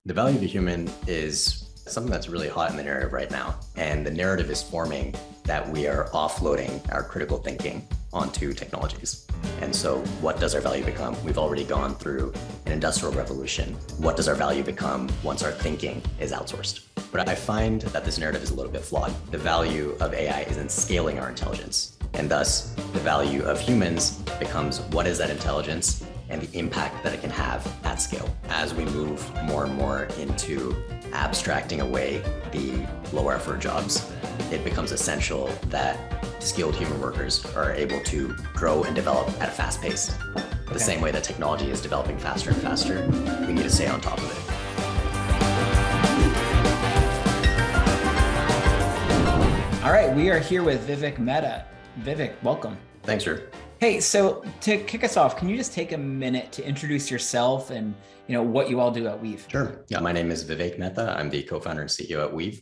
The value of the human is something that's really hot in the narrative right now. And the narrative is forming that we are offloading our critical thinking onto technologies. And so what does our value become? We've already gone through an industrial revolution. What does our value become once our thinking is outsourced? But I find that this narrative is a little bit flawed. The value of AI is in scaling our intelligence. And thus, the value of humans becomes what is that intelligence and the impact that it can have at scale. As we move more and more into abstracting away the low effort jobs, it becomes essential that skilled human workers are able to grow and develop at a fast pace. The same way that technology is developing faster and faster, we need to stay on top of it. All right, we are here with Vivek Mehta. Vivek, welcome. Thanks, Drew. Hey, so to kick us off, can you just take a minute to introduce yourself and what you all do at Weave? Sure. Yeah, my name is Vivek Mehta. I'm the co-founder and CEO at Weave.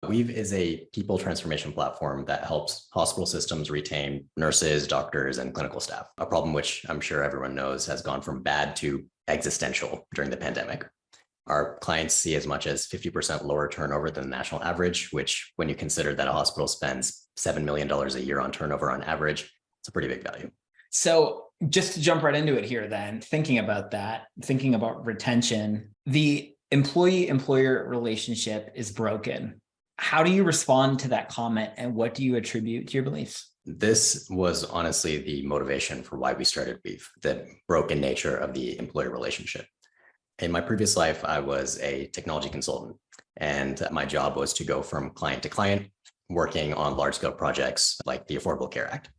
Weave is a people transformation platform that helps hospital systems retain nurses, doctors, and clinical staff, a problem which I'm sure everyone knows has gone from bad to existential during the pandemic. Our clients see as much as 50% lower turnover than the national average, which when you consider that a hospital spends $7 million a year on turnover on average, it's a pretty big value. So just to jump right into it here then, thinking about that, thinking about retention, the employee-employer relationship is broken. How do you respond to that comment and what do you attribute to your beliefs? This was honestly the motivation for why we started Weave, the broken nature of the employee relationship. In my previous life, I was a technology consultant, and my job was to go from client to client, working on large-scale projects like the Affordable Care Act.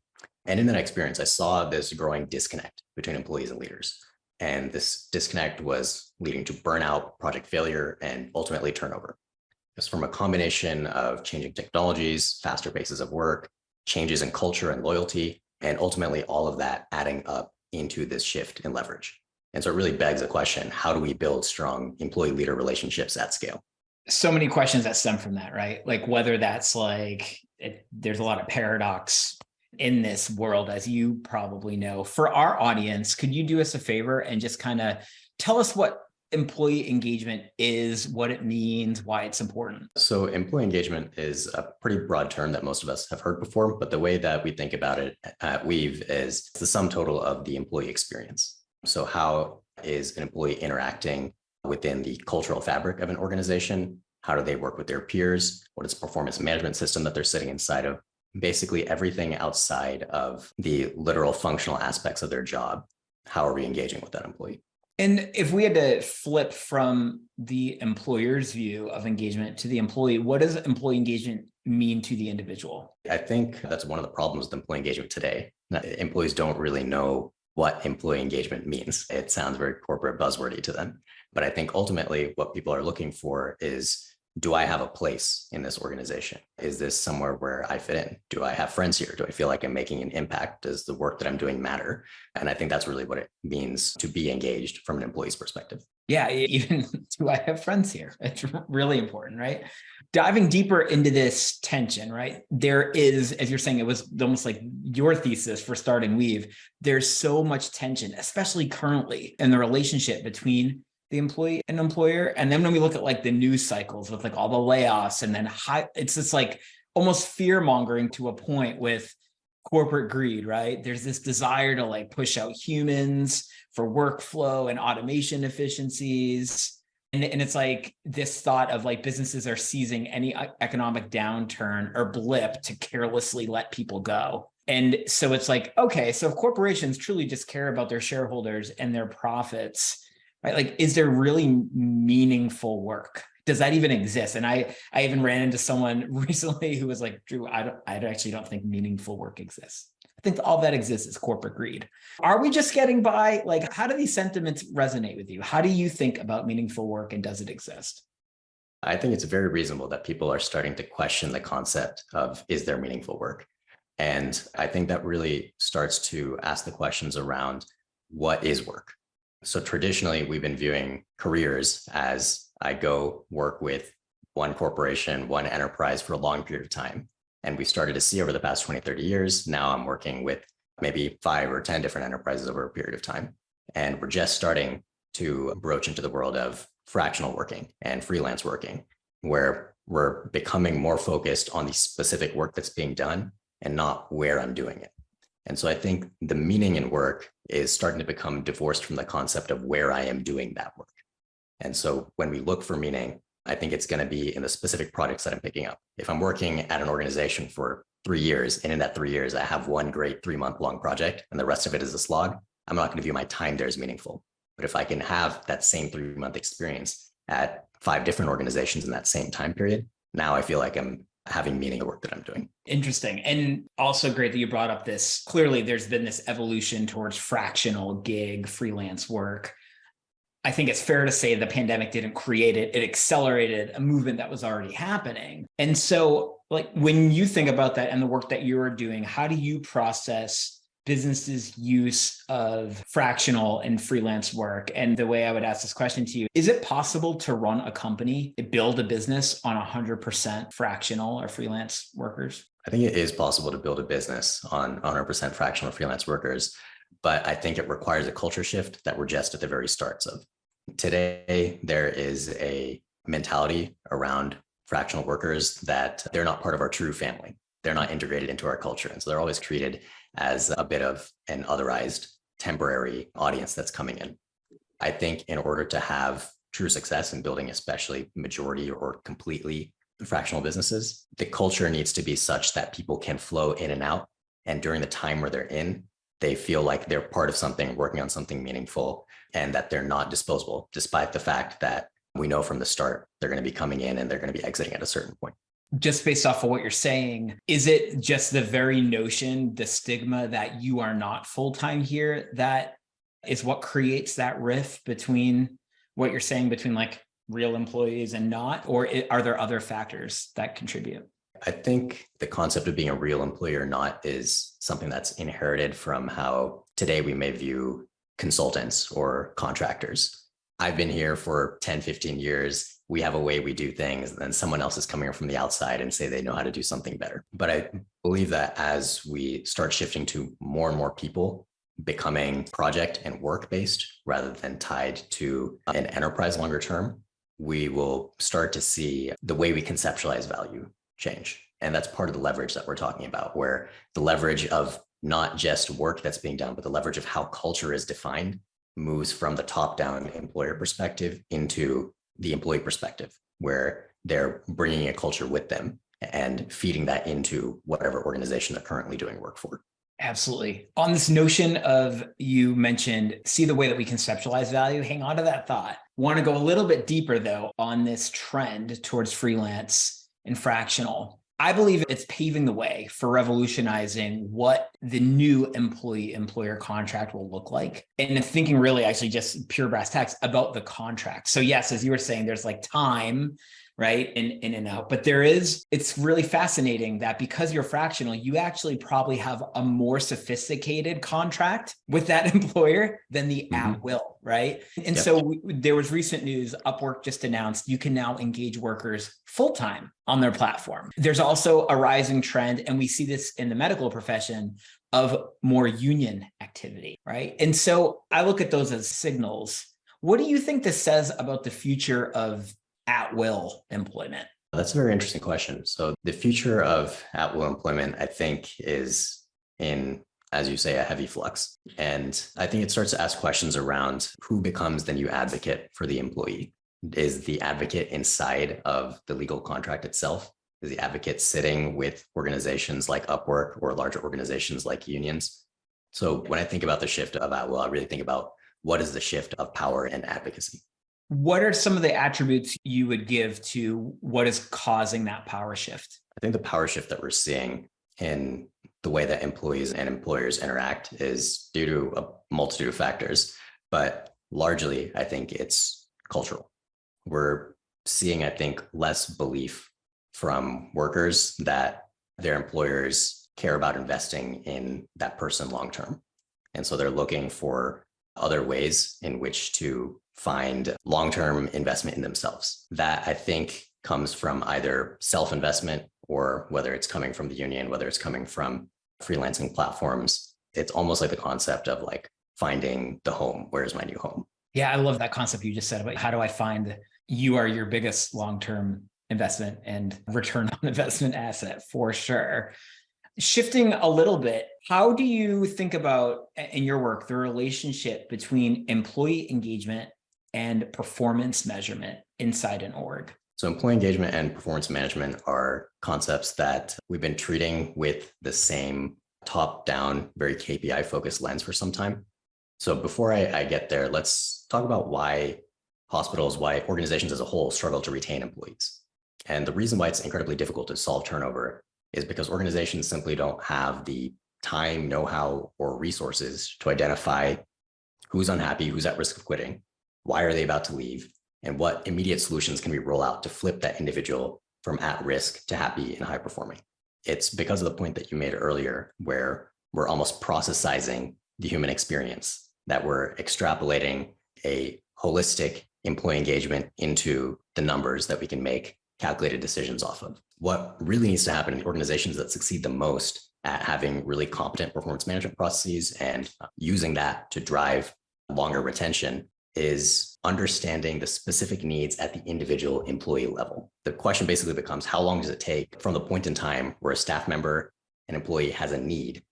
And in that experience, I saw this growing disconnect between employees and leaders. And this disconnect was leading to burnout, project failure, and ultimately turnover. It's from a combination of changing technologies, faster paces of work, changes in culture and loyalty, and ultimately all of that adding up into this shift in leverage. And so it really begs the question, how do we build strong employee-leader relationships at scale? So many questions that stem from that, right? Like whether that's there's a lot of paradox in this world, as you probably know. For our audience, could you do us a favor and just kind of tell us what employee engagement is, what it means, why it's important? So employee engagement is a pretty broad term that most of us have heard before, but the way that we think about it at Weave is the sum total of the employee experience. So how is an employee interacting within the cultural fabric of an organization? How do they work with their peers? What is the performance management system that they're sitting inside of? Basically everything outside of the literal functional aspects of their job. How are we engaging with that employee? And if we had to flip from the employer's view of engagement to the employee, what does employee engagement mean to the individual? I think that's one of the problems with employee engagement today. Employees don't really know what employee engagement means. It sounds very corporate buzzwordy to them. But I think ultimately what people are looking for is, do I have a place in this organization? Is this somewhere where I fit in? Do I have friends here? Do I feel like I'm making an impact? Does the work that I'm doing matter? And I think that's really what it means to be engaged from an employee's perspective. Yeah, even do I have friends here? It's really important, right? Diving deeper into this tension, right? There is, as you're saying, it was almost like your thesis for starting Weave. There's so much tension, especially currently in the relationship between the employee and employer. And then when we look at like the news cycles with like all the layoffs and then it's just like almost fear mongering to a point with corporate greed, right? There's this desire to like push out humans for workflow and automation efficiencies. And it's like this thought of like businesses are seizing any economic downturn or blip to carelessly let people go. And so it's like, okay, so if corporations truly just care about their shareholders and their profits, right? Like, is there really meaningful work? Does that even exist? And I even ran into someone recently who was like, Drew, I actually don't think meaningful work exists. I think all that exists is corporate greed. Are we just getting by? Like, how do these sentiments resonate with you? How do you think about meaningful work and does it exist? I think it's very reasonable that people are starting to question the concept of, is there meaningful work? And I think that really starts to ask the questions around what is work? So traditionally, we've been viewing careers as I go work with one corporation, one enterprise for a long period of time. And we started to see over the past 20, 30 years, now I'm working with maybe 5 or 10 different enterprises over a period of time. And we're just starting to broach into the world of fractional working and freelance working, where we're becoming more focused on the specific work that's being done and not where I'm doing it. And so I think the meaning in work is starting to become divorced from the concept of where I am doing that work. And so when we look for meaning, I think it's going to be in the specific projects that I'm picking up. If I'm working at an organization for 3 years, and in that 3 years, I have one great 3-month-long project and the rest of it is a slog, I'm not going to view my time there as meaningful. But if I can have that same 3-month experience at 5 different organizations in that same time period, now I feel like I'm having meaning in the work that I'm doing. Interesting. And also great that you brought up this. Clearly, there's been this evolution towards fractional gig freelance work. I think it's fair to say the pandemic didn't create it. It accelerated a movement that was already happening. And so, like, when you think about that and the work that you're doing, how do you process businesses' use of fractional and freelance work? And the way I would ask this question to you, is it possible to run a company, build a business on 100% fractional or freelance workers? I think it is possible to build a business on 100% fractional freelance workers, but I think it requires a culture shift that we're just at the very starts of. Today, there is a mentality around fractional workers that they're not part of our true family. They're not integrated into our culture. And so they're always treated as a bit of an otherized temporary audience that's coming in. I think in order to have true success in building, especially majority or completely fractional businesses, the culture needs to be such that people can flow in and out. And during the time where they're in, they feel like they're part of something, working on something meaningful, and that they're not disposable, despite the fact that we know from the start they're going to be coming in and they're going to be exiting at a certain point. Just based off of what you're saying, is it just the very notion, the stigma that you are not full-time here, that is what creates that rift between what you're saying between like real employees and not, or are there other factors that contribute? I think the concept of being a real employee or not is something that's inherited from how today we may view consultants or contractors. I've been here for 10, 15 years. We have a way we do things, and then someone else is coming from the outside and say they know how to do something better. But I believe that as we start shifting to more and more people becoming project and work-based rather than tied to an enterprise longer term, we will start to see the way we conceptualize value change. And that's part of the leverage that we're talking about, where the leverage of not just work that's being done, but the leverage of how culture is defined moves from the top-down employer perspective into the employee perspective, where they're bringing a culture with them and feeding that into whatever organization they're currently doing work for. Absolutely. On this notion of, you mentioned, see the way that we conceptualize value, hang on to that thought. Want to go a little bit deeper though on this trend towards freelance and fractional. I believe it's paving the way for revolutionizing what the new employee-employer contract will look like. And thinking really actually just pure brass tacks about the contract. So yes, as you were saying, there's like time, right? In and out. But it's really fascinating that because you're fractional, you actually probably have a more sophisticated contract with that employer than the at will, right? And so there was recent news, Upwork just announced you can now engage workers full-time on their platform. There's also a rising trend, and we see this in the medical profession, of more union activity, right? And so I look at those as signals. What do you think this says about the future of at-will employment? That's a very interesting question. So the future of at-will employment, I think, is in, as you say, a heavy flux. And I think it starts to ask questions around who becomes the new advocate for the employee. Is the advocate inside of the legal contract itself? Is the advocate sitting with organizations like Upwork or larger organizations like unions? So when I think about the shift of at-will, I really think about what is the shift of power and advocacy. What are some of the attributes you would give to what is causing that power shift? I think the power shift that we're seeing in the way that employees and employers interact is due to a multitude of factors, but largely, I think it's cultural. We're seeing, I think, less belief from workers that their employers care about investing in that person long-term. And so they're looking for other ways in which to find long-term investment in themselves. That, I think, comes from either self-investment or whether it's coming from the union, whether it's coming from freelancing platforms. It's almost like the concept of like finding the home. Where's my new home? Yeah, I love that concept you just said about how do I find you are your biggest long-term investment and return on investment asset for sure. Shifting a little bit, how do you think about in your work the relationship between employee engagement and performance measurement inside an org? So employee engagement and performance management are concepts that we've been treating with the same top-down, very KPI focused lens for some time. So before I get there, let's talk about why hospitals, why organizations as a whole struggle to retain employees. And the reason why it's incredibly difficult to solve turnover is because organizations simply don't have the time, know-how, or resources to identify who's unhappy, who's at risk of quitting, why are they about to leave, and what immediate solutions can we roll out to flip that individual from at risk to happy and high performing. It's because of the point that you made earlier, where we're almost processizing the human experience, that we're extrapolating a holistic employee engagement into the numbers that we can make calculated decisions off of. What really needs to happen in the organizations that succeed the most at having really competent performance management processes and using that to drive longer retention is understanding the specific needs at the individual employee level. The question basically becomes, how long does it take from the point in time where a staff member, an employee has a need,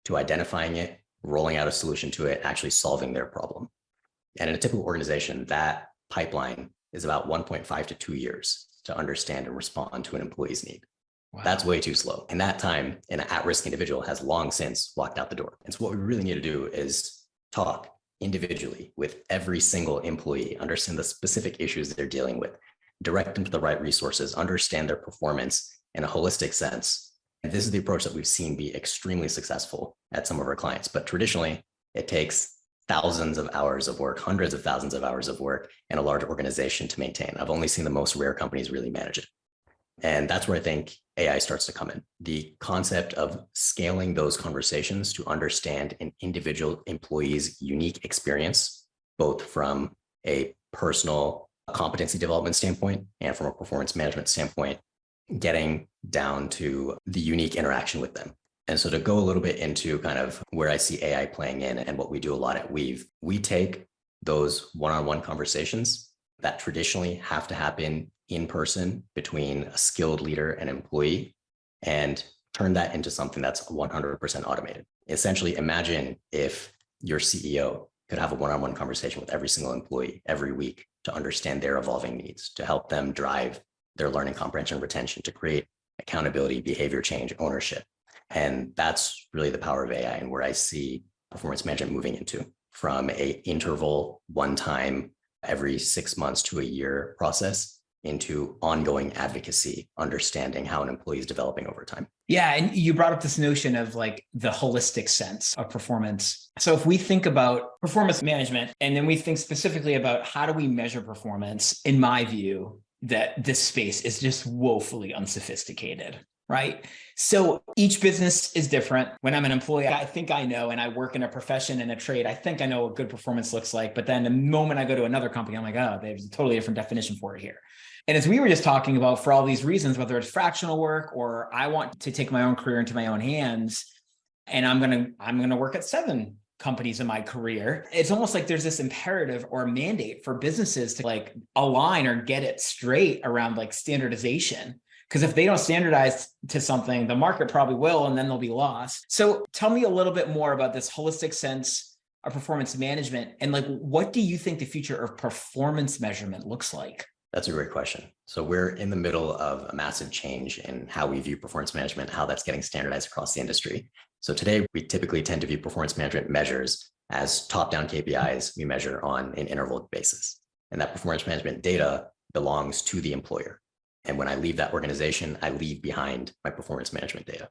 to identifying it, rolling out a solution to it, actually solving their problem? And in a typical organization, that pipeline is about 1.5 to 2 years to understand and respond to an employee's need. Wow. That's way too slow. And that time, an at-risk individual has long since walked out the door. And so what we really need to do is talk individually with every single employee, understand the specific issues they're dealing with, direct them to the right resources, understand their performance in a holistic sense. And this is the approach that we've seen be extremely successful at some of our clients. But traditionally, it takes thousands of hours of work, hundreds of thousands of hours of work in a large organization to maintain. I've only seen the most rare companies really manage it. And that's where I think AI starts to come in. The concept of scaling those conversations to understand an individual employee's unique experience, both from a personal competency development standpoint and from a performance management standpoint, getting down to the unique interaction with them. And so to go a little bit into kind of where I see AI playing in and what we do a lot at Weave, we take those one-on-one conversations that traditionally have to happen in person between a skilled leader and employee and turn that into something that's 100% automated. Essentially, imagine if your CEO could have a one-on-one conversation with every single employee every week to understand their evolving needs, to help them drive their learning, comprehension, retention, to create accountability, behavior change, ownership. And that's really the power of AI and where I see performance management moving into, from a interval, one time, every 6 months to a year process, into ongoing advocacy, understanding how an employee is developing over time. Yeah. And you brought up this notion of like the holistic sense of performance. So if we think about performance management, and then we think specifically about how do we measure performance, in my view, that this space is just woefully unsophisticated, right? So each business is different. When I'm an employee, I think I know, and I work in a profession and a trade, I think I know what good performance looks like. But then the moment I go to another company, I'm like, oh, there's a totally different definition for it here. And as we were just talking about, for all these reasons, whether it's fractional work or I want to take my own career into my own hands, and I'm gonna work at 7 companies in my career, it's almost like there's this imperative or mandate for businesses to like align or get it straight around like standardization. Because if they don't standardize to something, the market probably will, and then they'll be lost. So tell me a little bit more about this holistic sense of performance management, and like, what do you think the future of performance measurement looks like? That's a great question. So we're in the middle of a massive change in how we view performance management, how that's getting standardized across the industry. So today, we typically tend to view performance management measures as top-down KPIs we measure on an interval basis. And that performance management data belongs to the employer. And when I leave that organization, I leave behind my performance management data.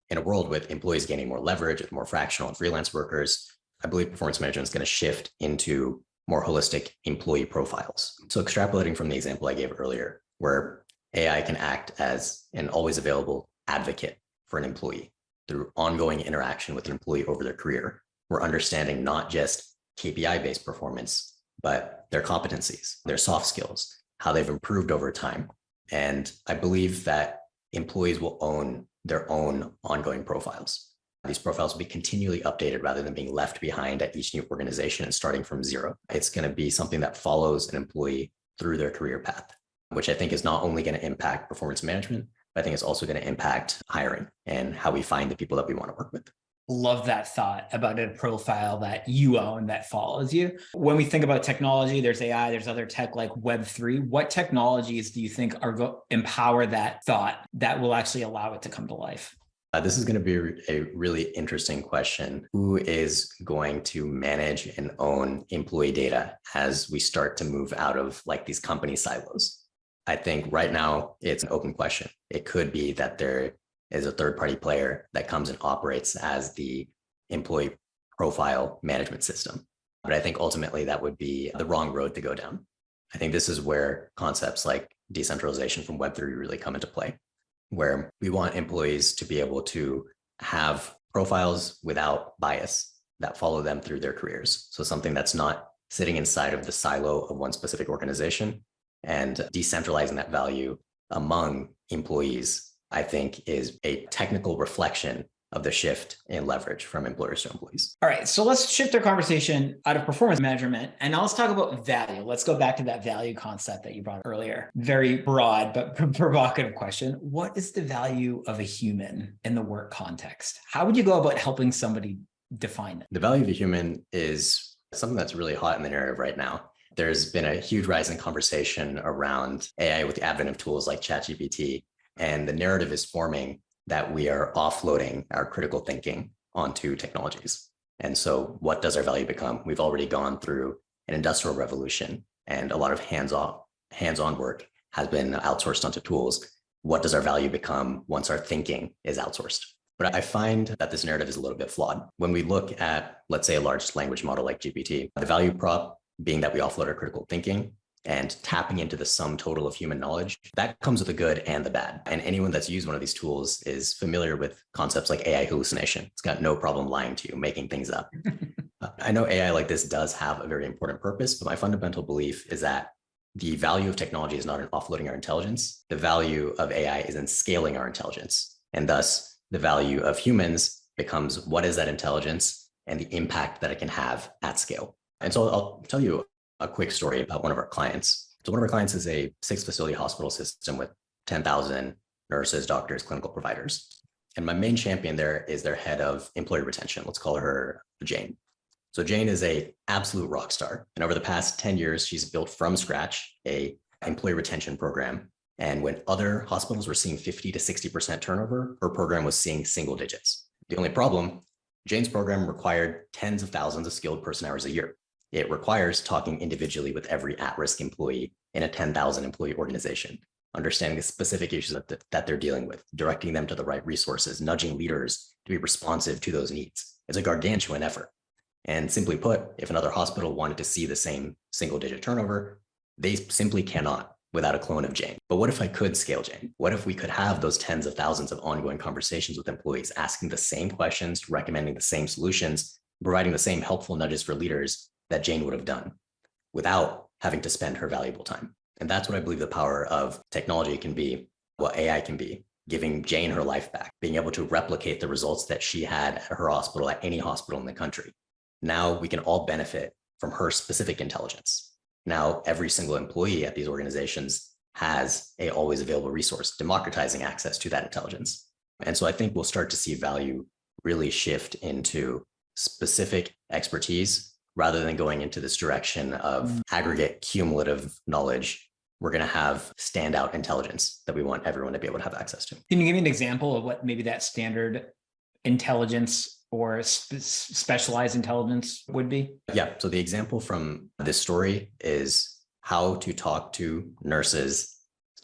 In a world with employees gaining more leverage, with more fractional and freelance workers, I believe performance management is going to shift into more holistic employee profiles. So extrapolating from the example I gave earlier, where AI can act as an always available advocate for an employee through ongoing interaction with an employee over their career, we're understanding not just KPI-based performance, but their competencies, their soft skills, how they've improved over time. And I believe that employees will own their own ongoing profiles. These profiles will be continually updated rather than being left behind at each new organization and starting from zero. It's going to be something that follows an employee through their career path, which I think is not only going to impact performance management, but I think it's also going to impact hiring and how we find the people that we want to work with. Love that thought about a profile that you own that follows you. When we think about technology, there's AI, there's other tech like Web3. What technologies do you think are empower that thought that will actually allow it to come to life? This is going to be a really interesting question. Who is going to manage and own employee data as we start to move out of like these company silos? I think right now it's an open question. It could be that there is a third-party player that comes and operates as the employee profile management system. But I think ultimately that would be the wrong road to go down. I think this is where concepts like decentralization from Web3 really come into play, where we want employees to be able to have profiles without bias that follow them through their careers. So something that's not sitting inside of the silo of one specific organization, and decentralizing that value among employees, I think, is a technical reflection of the shift in leverage from employers to employees. All right, so let's shift our conversation out of performance measurement and now let's talk about value. Let's go back to that value concept that you brought up earlier. Very broad, but provocative question. What is the value of a human in the work context? How would you go about helping somebody define it? The value of a human is something that's really hot in the narrative right now. There's been a huge rise in conversation around AI with the advent of tools like ChatGPT, and the narrative is forming that we are offloading our critical thinking onto technologies. And so what does our value become? We've already gone through an industrial revolution and a lot of hands-on work has been outsourced onto tools. What does our value become once our thinking is outsourced? But I find that this narrative is a little bit flawed. When we look at, let's say, a large language model like GPT, the value prop being that we offload our critical thinking and tapping into the sum total of human knowledge, that comes with the good and the bad. And anyone that's used one of these tools is familiar with concepts like AI hallucination. It's got no problem lying to you, making things up. I know AI like this does have a very important purpose, but my fundamental belief is that the value of technology is not in offloading our intelligence. The value of AI is in scaling our intelligence. And thus, the value of humans becomes what is that intelligence and the impact that it can have at scale. And so I'll tell you a quick story about one of our clients. So one of our clients is a 6-facility hospital system with 10,000 nurses, doctors, clinical providers. And my main champion there is their head of employee retention. Let's call her Jane. So Jane is an absolute rock star. And over the past 10 years, she's built from scratch a employee retention program. And when other hospitals were seeing 50 to 60% turnover, her program was seeing single digits. The only problem, Jane's program required tens of thousands of skilled person hours a year. It requires talking individually with every at-risk employee in a 10,000 employee organization, understanding the specific issues that they're dealing with, directing them to the right resources, nudging leaders to be responsive to those needs. It's a gargantuan effort. And simply put, if another hospital wanted to see the same single-digit turnover, they simply cannot without a clone of Jane. But what if I could scale Jane? What if we could have those tens of thousands of ongoing conversations with employees, asking the same questions, recommending the same solutions, providing the same helpful nudges for leaders that Jane would have done without having to spend her valuable time? And that's what I believe the power of technology can be, what AI can be, giving Jane her life back, being able to replicate the results that she had at her hospital, at any hospital in the country. Now we can all benefit from her specific intelligence. Now every single employee at these organizations has a always available resource, democratizing access to that intelligence. And so I think we'll start to see value really shift into specific expertise rather than going into this direction of aggregate cumulative knowledge. We're going to have standout intelligence that we want everyone to be able to have access to. Can you give me an example of what maybe that standard intelligence or specialized intelligence would be? Yeah. So the example from this story is how to talk to nurses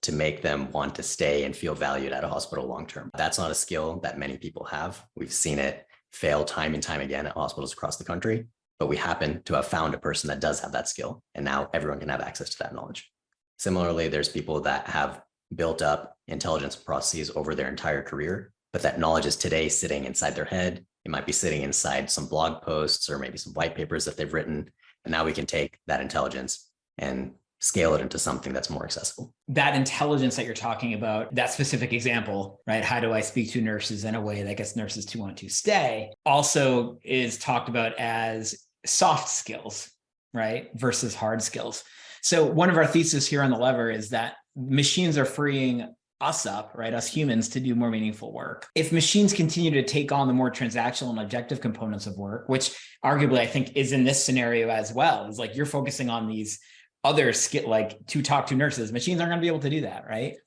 to make them want to stay and feel valued at a hospital long-term. That's not a skill that many people have. We've seen it fail time and time again at hospitals across the country, but we happen to have found a person that does have that skill. And now everyone can have access to that knowledge. Similarly, there's people that have built up intelligence processes over their entire career, but that knowledge is today sitting inside their head. It might be sitting inside some blog posts or maybe some white papers that they've written. And now we can take that intelligence and scale it into something that's more accessible. That intelligence that you're talking about, that specific example, right? How do I speak to nurses in a way that gets nurses to want to stay, also is talked about as soft skills, right? Versus hard skills. So one of our theses here on the lever is that machines are freeing us up, right? Us humans to do more meaningful work. If machines continue to take on the more transactional and objective components of work, which arguably I think is in this scenario as well, is like you're focusing on these other skill, like to talk to nurses, machines aren't going to be able to do that, right?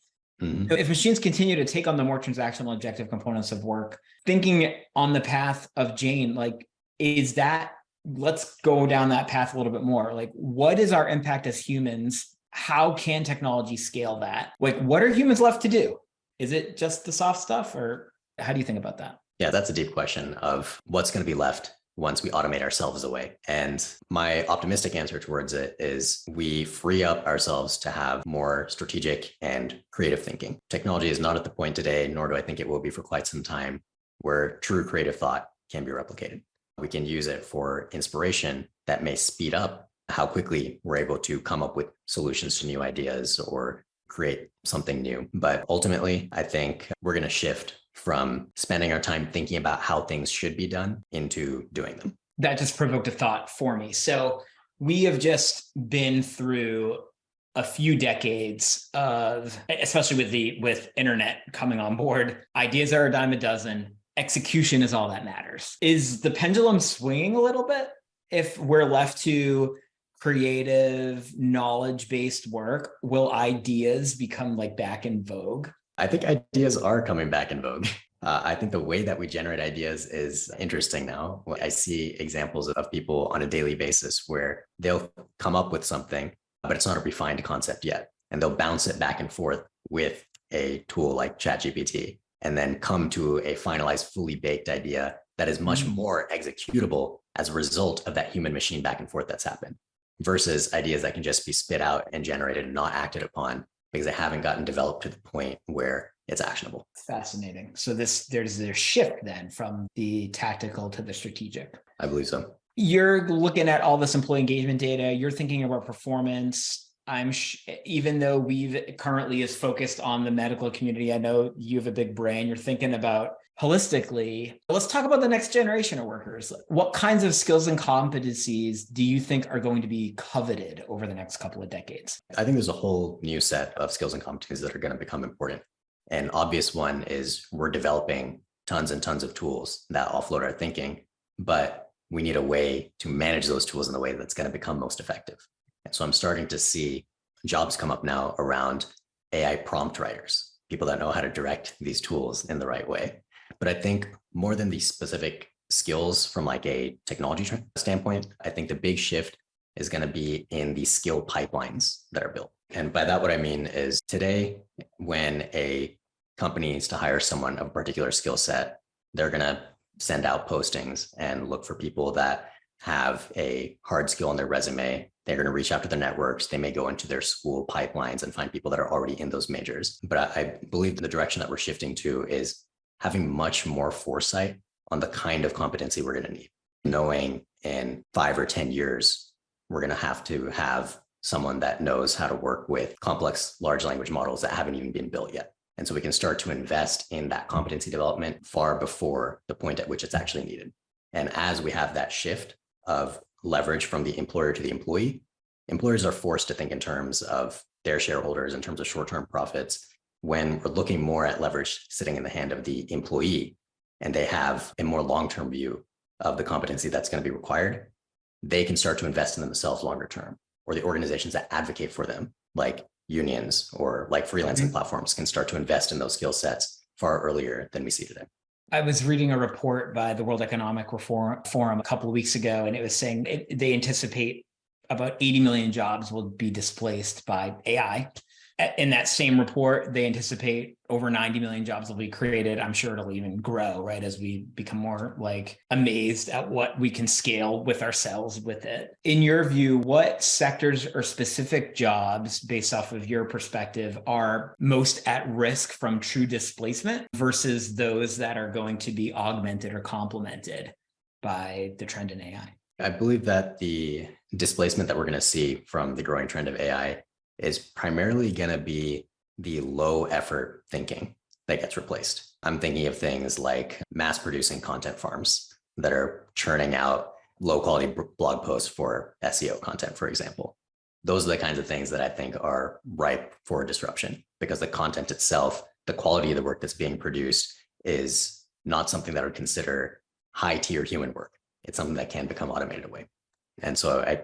So if machines continue to take on the more transactional objective components of work, thinking on the path of Jane, like, is that, let's go down that path a little bit more. Like, what is our impact as humans? How can technology scale that? Like, what are humans left to do? Is it just the soft stuff, or how do you think about that? Yeah, that's a deep question of what's going to be left once we automate ourselves away. And my optimistic answer towards it is we free up ourselves to have more strategic and creative thinking. Technology is not at the point today, nor do I think it will be for quite some time, where true creative thought can be replicated. We can use it for inspiration that may speed up how quickly we're able to come up with solutions to new ideas or create something new. But ultimately, I think we're going to shift from spending our time thinking about how things should be done into doing them. That just provoked a thought for me. So we have just been through a few decades of, especially with internet coming on board, ideas are a dime a dozen. Execution is all that matters. Is the pendulum swinging a little bit if we're left to creative, knowledge-based work? Will ideas become like back in vogue? I think ideas are coming back in vogue. I think the way that we generate ideas is interesting now. I see examples of people on a daily basis where they'll come up with something, but it's not a refined concept yet. And they'll bounce it back and forth with a tool like ChatGPT and then come to a finalized, fully baked idea that is much more executable as a result of that human machine back and forth that's happened, versus ideas that can just be spit out and generated and not acted upon because they haven't gotten developed to the point where it's actionable. Fascinating. So there's a shift then from the tactical to the strategic. I believe so. You're looking at all this employee engagement data. You're thinking about performance. Even though Weave currently is focused on the medical community, I know you have a big brain. You're thinking about holistically. Let's talk about the next generation of workers. What kinds of skills and competencies do you think are going to be coveted over the next couple of decades? I think there's a whole new set of skills and competencies that are going to become important. An obvious one is we're developing tons and tons of tools that offload our thinking, but we need a way to manage those tools in the way that's going to become most effective. And so I'm starting to see jobs come up now around AI prompt writers, people that know how to direct these tools in the right way. But I think more than the specific skills from like a technology standpoint, I think the big shift is going to be in the skill pipelines that are built. And by that, what I mean is today, when a company needs to hire someone of a particular skill set, they're going to send out postings and look for people that have a hard skill on their resume. They're going to reach out to their networks. They may go into their school pipelines and find people that are already in those majors. But I believe the direction that we're shifting to is having much more foresight on the kind of competency we're going to need. Knowing in 5 or 10 years, we're going to have someone that knows how to work with complex large language models that haven't even been built yet. And so we can start to invest in that competency development far before the point at which it's actually needed. And as we have that shift of leverage from the employer to the employee, employers are forced to think in terms of their shareholders, in terms of short-term profits. When we're looking more at leverage sitting in the hand of the employee and they have a more long-term view of the competency that's going to be required, they can start to invest in themselves longer term, or the organizations that advocate for them, like unions or like freelancing platforms, can start to invest in those skill sets far earlier than we see today. I was reading a report by the World Economic Forum a couple of weeks ago, and it was saying they anticipate about 80 million jobs will be displaced by AI. In that same report, they anticipate over 90 million jobs will be created. I'm sure it'll even grow, right, as we become more like amazed at what we can scale with ourselves with it. In your view, what sectors or specific jobs, based off of your perspective, are most at risk from true displacement versus those that are going to be augmented or complemented by the trend in AI? I believe that the displacement that we're going to see from the growing trend of AI is primarily going to be the low effort thinking that gets replaced. I'm thinking of things like mass producing content farms that are churning out low quality blog posts for SEO content, for example. Those are the kinds of things that I think are ripe for disruption, because the content itself, the quality of the work that's being produced, is not something that I would consider high tier human work. It's something that can become automated away. And so I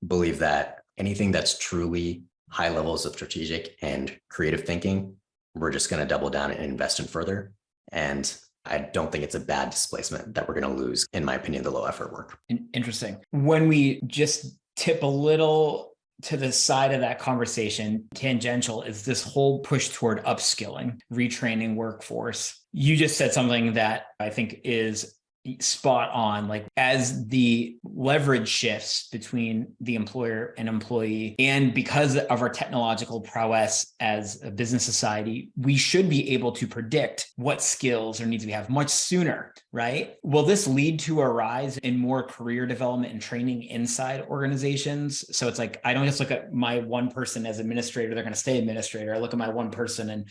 believe that anything that's truly high levels of strategic and creative thinking, we're just going to double down and invest in further. And I don't think it's a bad displacement that we're going to lose, in my opinion, the low effort work. Interesting. When we just tip a little to the side of that conversation, tangential, is this whole push toward upskilling, retraining workforce. You just said something that I think is spot on. Like, as the leverage shifts between the employer and employee, and because of our technological prowess as a business society, we should be able to predict what skills there needs to be have much sooner, right? Will this lead to a rise in more career development and training inside organizations? So it's like, I don't just look at my one person as administrator, they're going to stay administrator. I look at my one person, and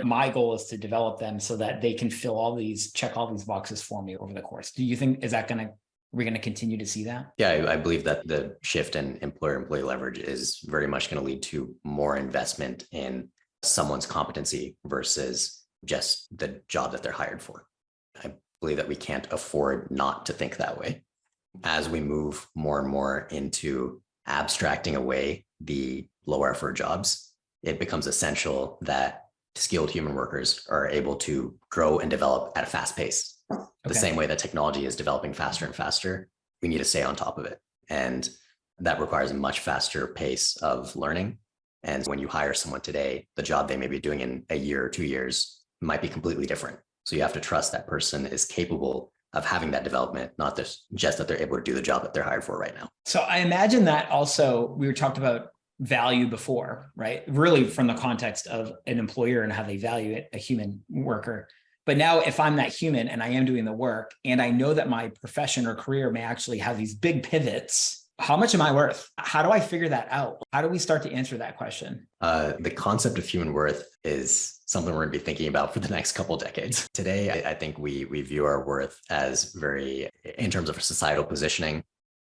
my goal is to develop them so that they can check all these boxes for me over the course. Do you think, are we going to continue to see that? Yeah, I believe that the shift in employer-employee leverage is very much going to lead to more investment in someone's competency versus just the job that they're hired for. I believe that we can't afford not to think that way. As we move more and more into abstracting away the low effort jobs, it becomes essential that skilled human workers are able to grow and develop at a fast pace. The same way that technology is developing faster and faster, we need to stay on top of it. And that requires a much faster pace of learning. And when you hire someone today, the job they may be doing in a year or 2 years might be completely different. So you have to trust that person is capable of having that development, not just that they're able to do the job that they're hired for right now. So I imagine that also, we were talked about value before, right? Really from the context of an employer and how they value it, a human worker. But now if I'm that human and I am doing the work, and I know that my profession or career may actually have these big pivots, how much am I worth? How do I figure that out? How do we start to answer that question? The concept of human worth is something we're going to be thinking about for the next couple of decades. Today, I think we view our worth as very, in terms of societal positioning,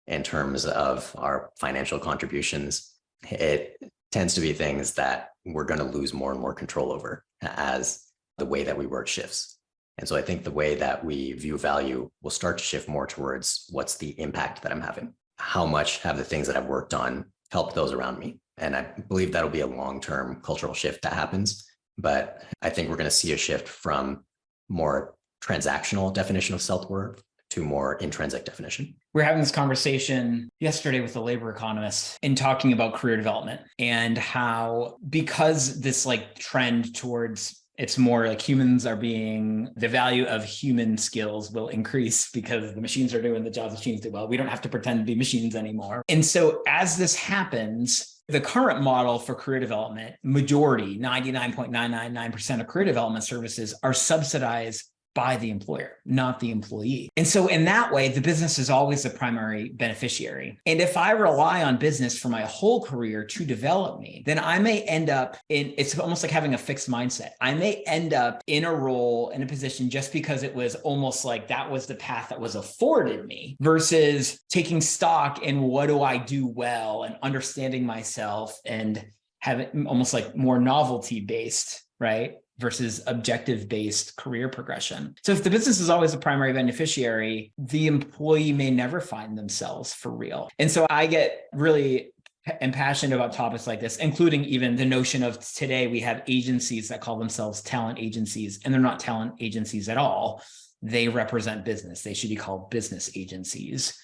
in terms of our financial contributions. It tends to be things that we're going to lose more and more control over as the way that we work shifts. And so I think the way that we view value will start to shift more towards what's the impact that I'm having. How much have the things that I've worked on helped those around me? And I believe that'll be a long-term cultural shift that happens. But I think we're going to see a shift from more transactional definition of self-worth to more intrinsic definition. We were having this conversation yesterday with a labor economist in talking about career development, and how, because this like trend towards, it's more like the value of human skills will increase because the machines are doing the jobs machines do well. We don't have to pretend to be machines anymore. And so as this happens, the current model for career development, majority, 99.999% of career development services are subsidized by the employer, not the employee. And so in that way, the business is always the primary beneficiary. And if I rely on business for my whole career to develop me, then I may end up it's almost like having a fixed mindset. I may end up in a role, in a position, just because it was almost like that was the path that was afforded me, versus taking stock in what do I do well and understanding myself and having almost like more novelty based, right? Versus objective-based career progression. So if the business is always a primary beneficiary, the employee may never find themselves for real. And so I get really impassioned about topics like this, including even the notion of today we have agencies that call themselves talent agencies, and they're not talent agencies at all. They represent business. They should be called business agencies.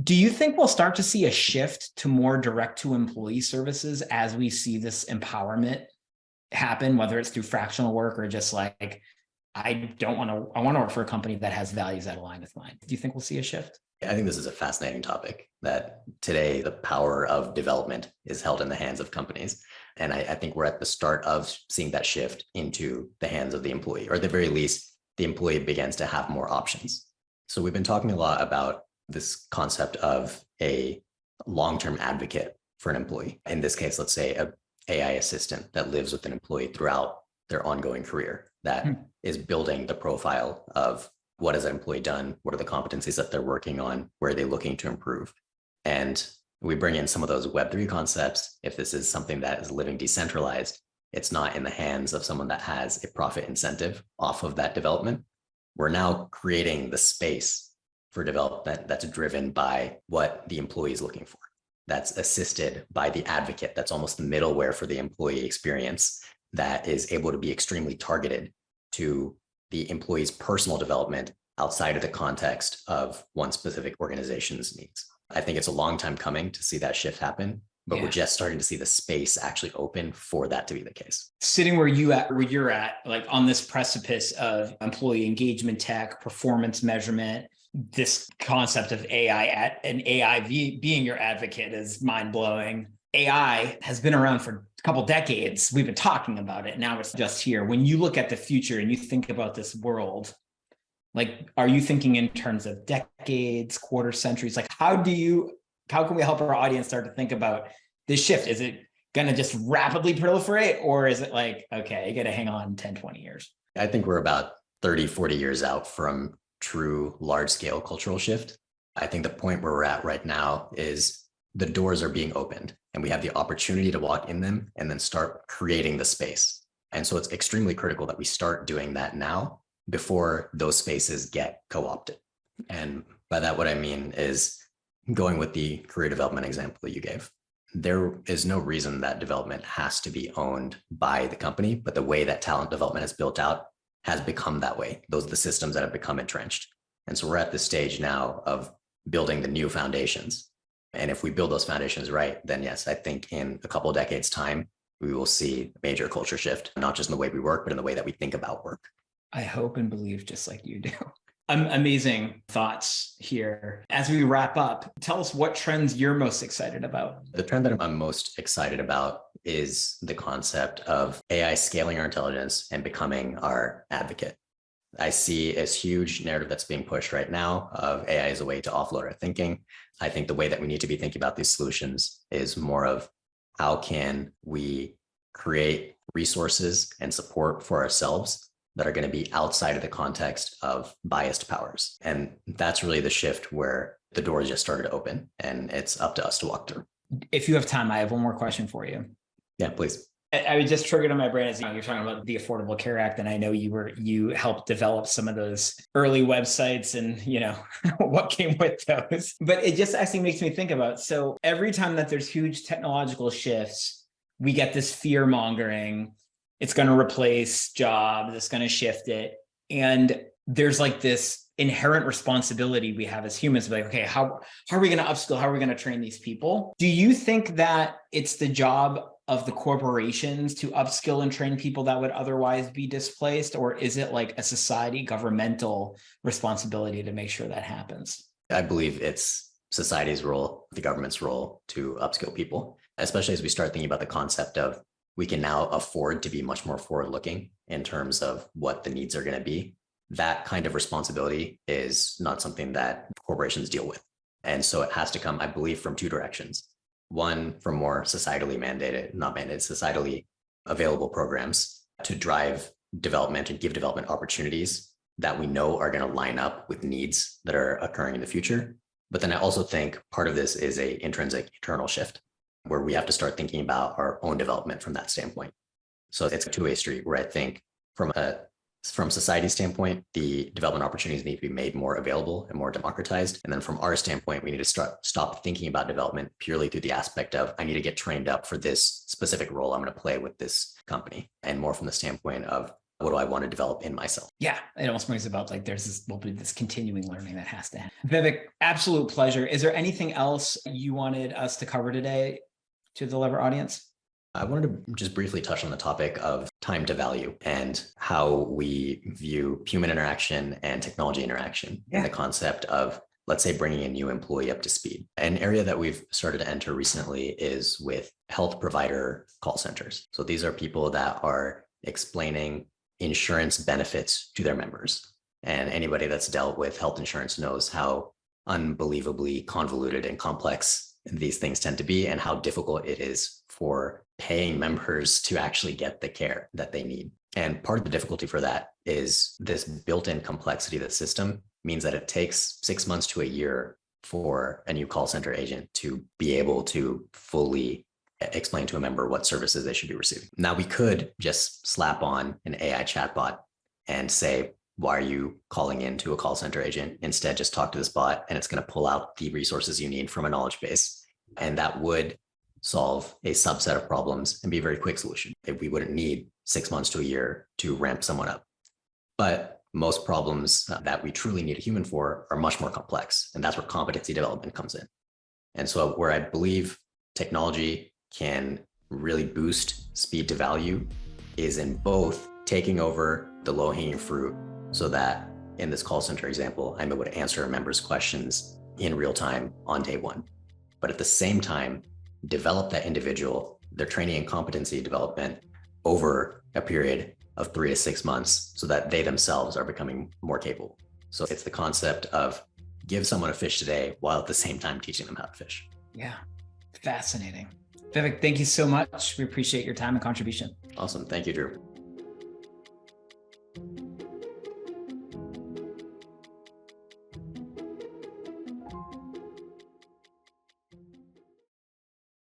Do you think we'll start to see a shift to more direct-to-employee services as we see this empowerment happen, whether it's through fractional work or just like, I want to work for a company that has values that align with mine? Do you think we'll see a shift? I think this is a fascinating topic, that today the power of development is held in the hands of companies. And I think we're at the start of seeing that shift into the hands of the employee, or at the very least, the employee begins to have more options. So we've been talking a lot about this concept of a long-term advocate for an employee. In this case, let's say a AI assistant that lives with an employee throughout their ongoing career, that is building the profile of what has an employee done, what are the competencies that they're working on, where are they looking to improve. And we bring in some of those Web3 concepts. If this is something that is living decentralized, it's not in the hands of someone that has a profit incentive off of that development. We're now creating the space for development that's driven by what the employee is looking for. That's assisted by the advocate. That's almost the middleware for the employee experience that is able to be extremely targeted to the employee's personal development outside of the context of one specific organization's needs. I think it's a long time coming to see that shift happen, but we're just starting to see the space actually open for that to be the case. Sitting where you're at, like on this precipice of employee engagement tech, performance measurement, this concept of AI and AI being your advocate is mind blowing. AI has been around for a couple decades. We've been talking about it. Now it's just here. When you look at the future and you think about this world, like, are you thinking in terms of decades, quarter centuries? Like, how can we help our audience start to think about this shift? Is it going to just rapidly proliferate, or is it like, okay, you got to hang on 10, 20 years? I think we're about 30, 40 years out from true large scale cultural shift. I think the point where we're at right now is the doors are being opened and we have the opportunity to walk in them and then start creating the space. And so it's extremely critical that we start doing that now before those spaces get co-opted. And by that, what I mean is going with the career development example that you gave. There is no reason that development has to be owned by the company, but the way that talent development is built out has become that way. Those are the systems that have become entrenched. And so we're at this stage now of building the new foundations. And if we build those foundations right, then yes, I think in a couple of decades' time, we will see a major culture shift, not just in the way we work, but in the way that we think about work. I hope and believe just like you do. Amazing thoughts here. As we wrap up, tell us what trends you're most excited about. The trend that I'm most excited about is the concept of AI scaling our intelligence and becoming our advocate. I see this huge narrative that's being pushed right now of AI as a way to offload our thinking. I think the way that we need to be thinking about these solutions is more of how can we create resources and support for ourselves that are going to be outside of the context of biased powers. And that's really the shift where the doors just started to open and it's up to us to walk through. If you have time, I have one more question for you. Yeah, please. I was just triggered on my brain as you're talking about the Affordable Care Act, and I know you helped develop some of those early websites and what came with those. But it just actually makes me think about, so every time that there's huge technological shifts, we get this fear mongering. It's going to replace jobs. It's going to shift it, and there's like this inherent responsibility we have as humans, like, okay, how are we going to upskill? How are we going to train these people? Do you think that it's the job of the corporations to upskill and train people that would otherwise be displaced? Or is it like a society governmental responsibility to make sure that happens? I believe it's society's role, the government's role to upskill people, especially as we start thinking about the concept of we can now afford to be much more forward-looking in terms of what the needs are going to be. That kind of responsibility is not something that corporations deal with. And so it has to come, I believe, from two directions. One, from more societally societally available programs to drive development and give development opportunities that we know are going to line up with needs that are occurring in the future. But then I also think part of this is an intrinsic internal shift where we have to start thinking about our own development from that standpoint. So it's a two-way street where I think from society's standpoint, the development opportunities need to be made more available and more democratized. And then from our standpoint, we need to stop thinking about development purely through the aspect of, I need to get trained up for this specific role I'm going to play with this company, and more from the standpoint of, what do I want to develop in myself? Yeah, it almost brings about like will be this continuing learning that has to happen. Vivek, absolute pleasure. Is there anything else you wanted us to cover today to the Lever audience? I wanted to just briefly touch on the topic of time to value and how we view human interaction and technology interaction and the concept of, let's say, bringing a new employee up to speed. An area that we've started to enter recently is with health provider call centers. So these are people that are explaining insurance benefits to their members. And anybody that's dealt with health insurance knows how unbelievably convoluted and complex these things tend to be and how difficult it is for paying members to actually get the care that they need. And part of the difficulty for that is this built-in complexity of the system means that it takes 6 months to a year for a new call center agent to be able to fully explain to a member what services they should be receiving. Now, we could just slap on an AI chatbot and say, why are you calling into a call center agent? Instead, just talk to this bot and it's going to pull out the resources you need from a knowledge base. And that would solve a subset of problems and be a very quick solution. We wouldn't need 6 months to a year to ramp someone up. But most problems that we truly need a human for are much more complex. And that's where competency development comes in. And so where I believe technology can really boost speed to value is in both taking over the low-hanging fruit so that in this call center example, I'm able to answer a member's questions in real time on day one. But at the same time, develop that individual, their training and competency development over a period of 3 to 6 months so that they themselves are becoming more capable. So it's the concept of give someone a fish today while at the same time teaching them how to fish. Yeah, fascinating. Vivek, thank you so much. We appreciate your time and contribution. Awesome. Thank you, Drew.